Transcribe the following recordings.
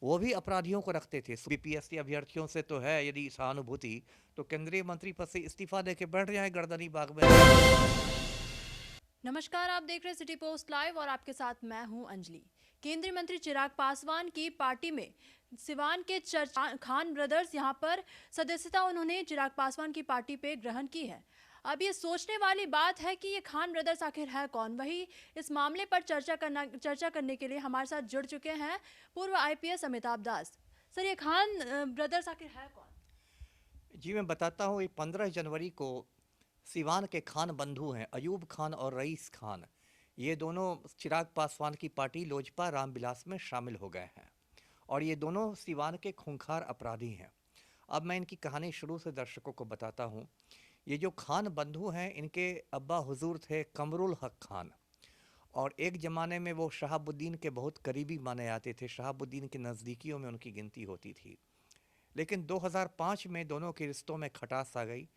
वो भी अपराधियों को रखते थे। बीपीएससी अभ्यर्थियों से तो है यदि सहानुभूति, तो केंद्रीय मंत्री पद से इस्तीफा देके बैठ जाए गर्दनी बाग में। नमस्कार, आप देख रहे हैं सिटी पोस्ट लाइव और आपके साथ मैं हूं अंजलि। केंद्रीय मंत्री चिराग पासवान की पार्टी में सिवान के चर्च खान ब्रदर्स यहां पर सदस्यता उन्होंने चिराग पासवान की पार्टी पे ग्रहण की है। अब ये सोचने वाली बात है कि ये खान ब्रदर्स आखिर है कौन। वही इस मामले पर चर्चा करने के लिए हमारे साथ जुड़ चुके हैं पूर्व आईपीएस अमिताभ दास। सर, ये खान ब्रदर्स आखिर है कौन? जी मैं बताता हूँ, ये 15 जनवरी को सिवान के खान बंधु हैं, अयूब खान और रईस खान। ये दोनों चिराग पासवान की पार्टी लोजपा रामविलास में शामिल हो गए हैं और ये दोनों सिवान के खूंखार अपराधी हैं। अब मैं इनकी कहानी शुरू से दर्शकों को बताता हूँ। ये जो खान बंधु हैं, इनके अब्बा हुजूर थे कमरुल हक खान, और एक ज़माने में वो शहाबुद्दीन के बहुत करीबी माने जाते थे। शहाबुद्दीन के नज़दीकियों में उनकी गिनती होती थी। लेकिन 2005 में दोनों के रिश्तों में खटास आ गई,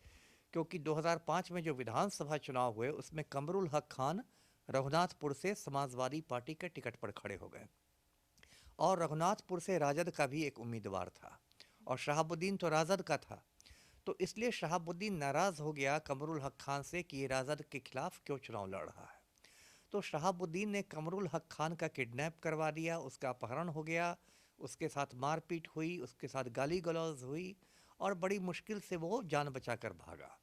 क्योंकि 2005 में जो विधानसभा चुनाव हुए उसमें कमरुल हक खान रघुनाथपुर से समाजवादी पार्टी के टिकट पर खड़े हो गए और रघुनाथपुर से राजद का भी एक उम्मीदवार था और शहाबुद्दीन तो राजद का था। तो इसलिए शहाबुद्दीन नाराज़ हो गया कमरुल हक खान से कि ये राजद के खिलाफ क्यों चुनाव लड़ रहा है। तो शहाबुद्दीन ने कमरुल हक खान का किडनैप करवा दिया, उसका अपहरण हो गया, उसके साथ मारपीट हुई, उसके साथ गाली गलौज हुई और बड़ी मुश्किल से वो जान बचाकर भागा।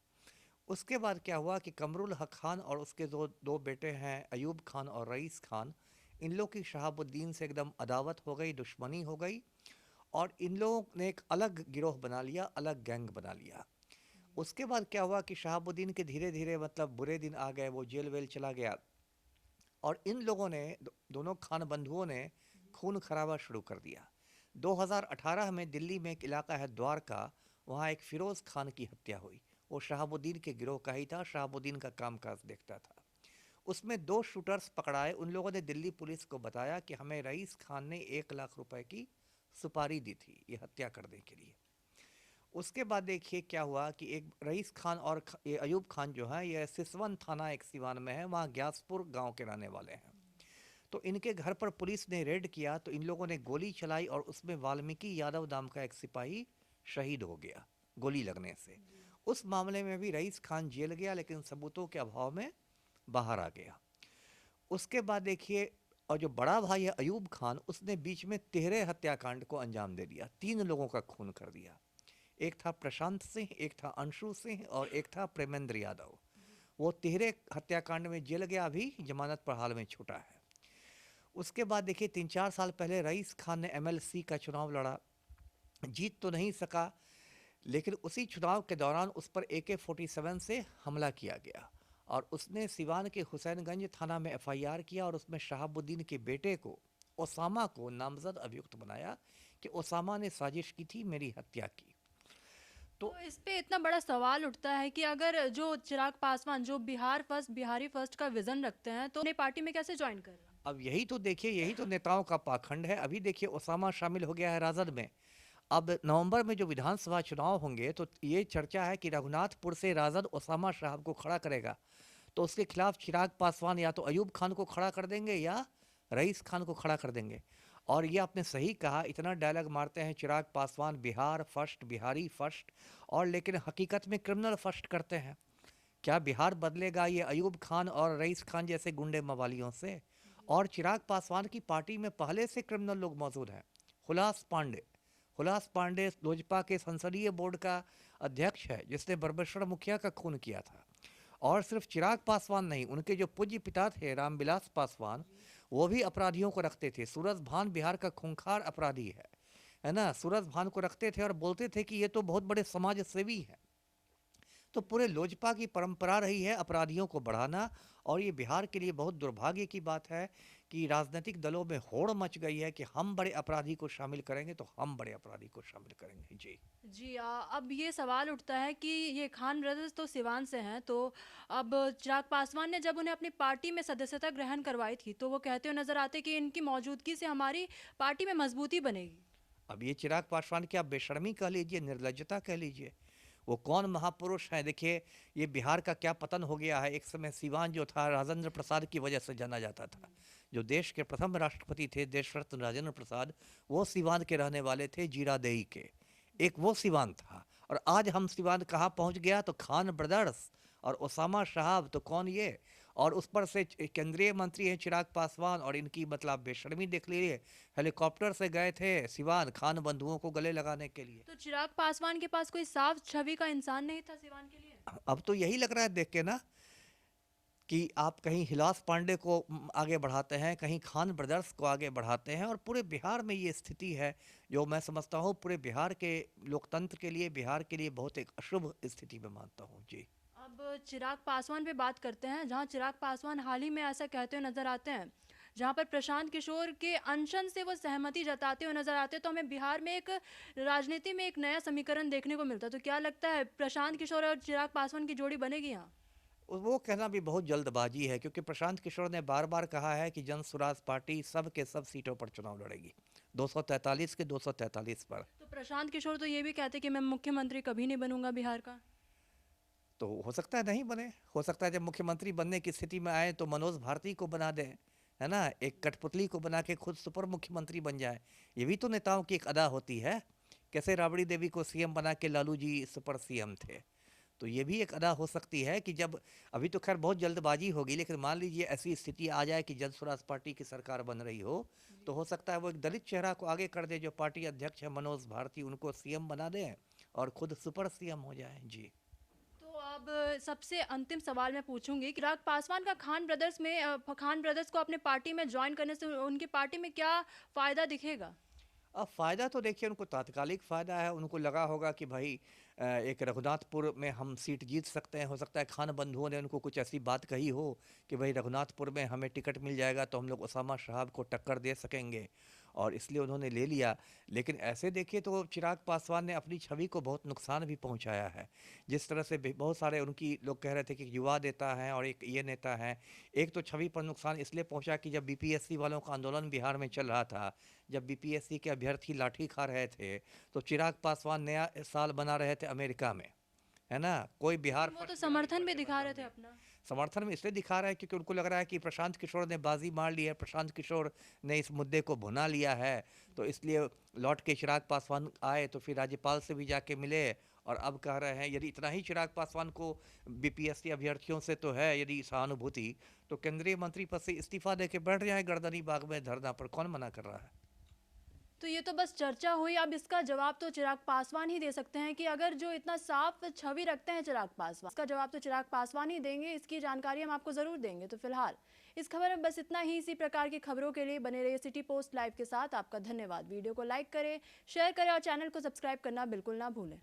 उसके बाद क्या हुआ कि कमरुल हक खान और उसके दो दो बेटे हैं अयूब खान और रईस खान, इन लोग की शहाबुद्दीन से एकदम अदावत हो गई, दुश्मनी हो गई और इन लोगों ने एक अलग गिरोह बना लिया, अलग गैंग बना लिया। उसके बाद क्या हुआ कि शहाबुद्दीन के धीरे धीरे मतलब बुरे दिन आ गए, वो जेल वेल चला गया और इन लोगों ने दोनों खान बंधुओं ने खून खराबा शुरू कर दिया। 2018 में दिल्ली में एक इलाका है द्वारका, वहाँ एक फिरोज़ खान की हत्या हुई। वो शहाबुद्दीन के गिरोह का ही था, शहाबुद्दीन का कामकाज देखता था। उसमें 2 शूटर्स पकड़ाए। उन लोगों ने दिल्ली पुलिस को बताया कि हमें रईस खान ने 1 लाख रुपए की सुपारी दी थी ये हत्या करने के लिए। उसके बाद देखिए क्या हुआ कि एक रईस खान और ये अयूब खान जो है, ये सिसवन थाना एक सिवान में है, वहाँ ग्यासपुर गांव के रहने वाले हैं। तो इनके घर पर पुलिस ने रेड किया तो इन लोगों ने गोली चलाई और उसमें वाल्मीकि यादव नाम का एक सिपाही शहीद हो गया गोली लगने से। उस मामले में भी रईस खान जेल गया, लेकिन सबूतों के अभाव में बाहर आ गया। उसके बाद देखिए, और जो बड़ा भाई है अयूब खान, उसने बीच में 13 हत्याकांड को अंजाम दे दिया, 3 लोगों का खून कर दिया। एक था प्रशांत सिंह, एक था अंशु सिंह और एक था प्रेमेंद्र यादव। वो 13 हत्याकांड में जेल गया, अभी जमानत पर हाल में छूटा है। उसके बाद देखिए 3-4 साल पहले रईस खान ने एमएलसी का चुनाव लड़ा, जीत तो नहीं सका, लेकिन उसी चुनाव के दौरान उस पर AK-47 से हमला किया गया और उसने सिवान के हुसैनगंज थाना में एफआईआर किया और उसमें शहाबुद्दीन के बेटे को, ओसामा को नामजद अभियुक्त बनाया कि ओसामा ने साजिश की थी मेरी हत्या की। तो तो इस पे इतना बड़ा सवाल उठता है कि अगर जो चिराग पासवान जो बिहार फर्स्ट बिहारी फर्स्ट का विजन रखते हैं तो उन्हें पार्टी में कैसे ज्वाइन कर रहे हैं? अब यही तो देखिए, यही तो नेताओं का पाखंड है। अभी देखिए ओसामा शामिल हो गया है राजद में। अब नवंबर में जो विधानसभा चुनाव होंगे तो ये चर्चा है कि रघुनाथपुर से राजद ओसामा साहब को खड़ा करेगा, तो उसके खिलाफ चिराग पासवान या तो अयूब खान को खड़ा कर देंगे या रईस खान को खड़ा कर देंगे। और ये आपने सही कहा, इतना डायलॉग मारते हैं चिराग पासवान बिहार फर्स्ट, बिहारी फर्स्ट, और लेकिन हकीकत में क्रिमिनल फर्स्ट करते हैं। क्या बिहार बदलेगा ये अयूब खान और रईस खान जैसे गुंडे मवालियों से? और चिराग पासवान की पार्टी में पहले से क्रिमिनल लोग मौजूद हैं। हुलास पांडे, हुलास पांडे लोजपा के संसदीय बोर्ड का अध्यक्ष है, जिसने बरबेश्वर मुखिया का खून किया था। और सिर्फ चिराग पासवान नहीं, उनके जो पूज्य पिता थे रामविलास पासवान, वो भी अपराधियों को रखते थे। सूरज भान बिहार का खूंखार अपराधी है ना। सूरज भान को रखते थे और बोलते थे कि ये तो बहुत बड़े समाज सेवी हैं। तो पूरे लोजपा की परंपरा रही है अपराधियों को बढ़ाना, और ये बिहार के लिए बहुत दुर्भाग्य की बात है कि राजनीतिक दलों में होड़ मच गई है कि हम बड़े अपराधी को शामिल करेंगे तो हम बड़े अपराधी को शामिल करेंगे। जी। जी, अब ये सवाल उठता है कि ये खान ब्रदर्स तो सिवान से हैं, तो अब चिराग पासवान ने जब उन्हें अपनी पार्टी में सदस्यता ग्रहण करवाई थी तो वो कहते हुए नजर आते कि इनकी मौजूदगी से हमारी पार्टी में मजबूती बनेगी। अब ये चिराग पासवान की आप बेशर्मी कह लीजिए, निर्लज्जता कह लीजिए, वो कौन महापुरुष हैं? देखिए, ये बिहार का क्या पतन हो गया है। एक समय सिवान जो था राजेंद्र प्रसाद की वजह से जाना जाता था। जो देश के प्रथम राष्ट्रपति थे देश रत्न राजेंद्र प्रसाद, वो सिवान के रहने वाले थे, जीरादेई के। एक वो सिवान था। और आज हम सिवान कहाँ पहुँच गया, तो खान ब्रदर्स और ओसामा साहब, तो कौन ये? और उस पर से केंद्रीय मंत्री हैं चिराग पासवान, और इनकी मतलब बेशर्मी देख लीजिए, हेलीकॉप्टर से गए थे सिवान खान बंधुओं को गले लगाने के लिए। तो चिराग पासवान के पास कोई साफ छवि का इंसान नहीं था सिवान के लिए? अब तो यही लग रहा है देख के ना, कि आप कहीं हिलास पांडे को आगे बढ़ाते हैं, कहीं खान ब्रदर्स को आगे बढ़ाते हैं, और पूरे बिहार में ये स्थिति है जो मैं समझता हूँ पूरे बिहार के लोकतंत्र के लिए, बिहार के लिए बहुत एक अशुभ स्थिति में मानता हूँ जी। अब चिराग पासवान पे बात करते हैं, जहां चिराग पासवान हाल ही में ऐसा कहते हुए नजर आते हैं, जहां पर प्रशांत किशोर के अनशन से वो सहमति जताते हुए नजर आते हैं, तो हमें बिहार में एक राजनीति में एक नया समीकरण देखने को मिलता है। तो क्या लगता है प्रशांत किशोर और चिराग पासवान की जोड़ी बनेगी यहाँ? वो कहना भी बहुत जल्दबाजी है, क्योंकि प्रशांत किशोर ने बार बार कहा है कि जन स्वराज पार्टी सब के सब सीटों पर चुनाव लड़ेगी, 243 के 243 पर। तो प्रशांत किशोर तो ये भी कहते हैं कि मैं मुख्यमंत्री कभी नहीं बनूंगा बिहार का। तो हो सकता है नहीं बने, हो सकता है जब मुख्यमंत्री बनने की स्थिति में आए तो मनोज भारती को बना दें, है ना, एक कठपुतली को बना के खुद सुपर मुख्यमंत्री बन जाए। ये भी तो नेताओं की एक अदा होती है। कैसे राबड़ी देवी को सीएम बना के लालू जी सुपर सीएम थे, तो ये भी एक अदा हो सकती है कि जब, अभी तो खैर बहुत जल्दबाजी होगी, लेकिन मान लीजिए ऐसी स्थिति आ जाए कि जन स्वराज पार्टी की सरकार बन रही हो, तो हो सकता है वो एक दलित चेहरा को आगे कर दे, जो पार्टी अध्यक्ष है मनोज भारती, उनको सीएम बना दें और खुद सुपर सीएम हो जाए जी। तो अब सबसे अंतिम सवाल मैं पूछूंगी कि चिराग पासवान का खान ब्रदर्स में खान ब्रदर्स को अपने पार्टी में ज्वाइन करने से उनकी पार्टी में क्या फायदा दिखेगा? अब फ़ायदा तो देखिए उनको तात्कालिक फ़ायदा है, उनको लगा होगा कि भाई एक रघुनाथपुर में हम सीट जीत सकते हैं। हो सकता है खान बंधुओं ने उनको कुछ ऐसी बात कही हो कि भाई रघुनाथपुर में हमें टिकट मिल जाएगा तो हम लोग ओसामा साहब को टक्कर दे सकेंगे, और इसलिए उन्होंने ले लिया। लेकिन ऐसे देखिए तो चिराग पासवान ने अपनी छवि को बहुत नुकसान भी पहुंचाया है। जिस तरह से बहुत सारे उनकी लोग कह रहे थे कि युवा नेता हैं और एक ये नेता हैं, एक तो छवि पर नुकसान इसलिए पहुंचा कि जब बीपीएससी वालों का आंदोलन बिहार में चल रहा था, जब बीपीएससी के अभ्यर्थी लाठी खा रहे थे, तो चिराग पासवान नया साल बना रहे थे अमेरिका में, है ना, कोई बिहार वो तो फर्स्ट बिहारी समर्थन भी फर्स्ट के दिखा रहे मतलब थे में। अपना। समर्थन में इसलिए दिखा रहा है क्योंकि उनको लग रहा है कि प्रशांत किशोर ने बाजी मार ली है, प्रशांत किशोर ने इस मुद्दे को भुना लिया है, तो इसलिए लौट के चिराग पासवान आए तो फिर राज्यपाल से भी जाके मिले, और अब कह रहे हैं यदि इतना ही चिराग पासवान को बीपीएससी अभ्यर्थियों से तो है यदि सहानुभूति, तो केंद्रीय मंत्री पद से इस्तीफा दे के बैठ जाए गर्दनी बाग में धरना पर, कौन मना कर रहा है। तो ये तो बस चर्चा हुई, अब इसका जवाब तो चिराग पासवान ही दे सकते हैं कि अगर जो इतना साफ छवि रखते हैं चिराग पासवान, इसका जवाब तो चिराग पासवान ही देंगे। इसकी जानकारी हम आपको ज़रूर देंगे। तो फिलहाल इस खबर में बस इतना ही। इसी प्रकार की खबरों के लिए बने रहिए सिटी पोस्ट लाइव के साथ। आपका धन्यवाद। वीडियो को लाइक करें, शेयर करें और चैनल को सब्सक्राइब करना बिल्कुल ना भूलें।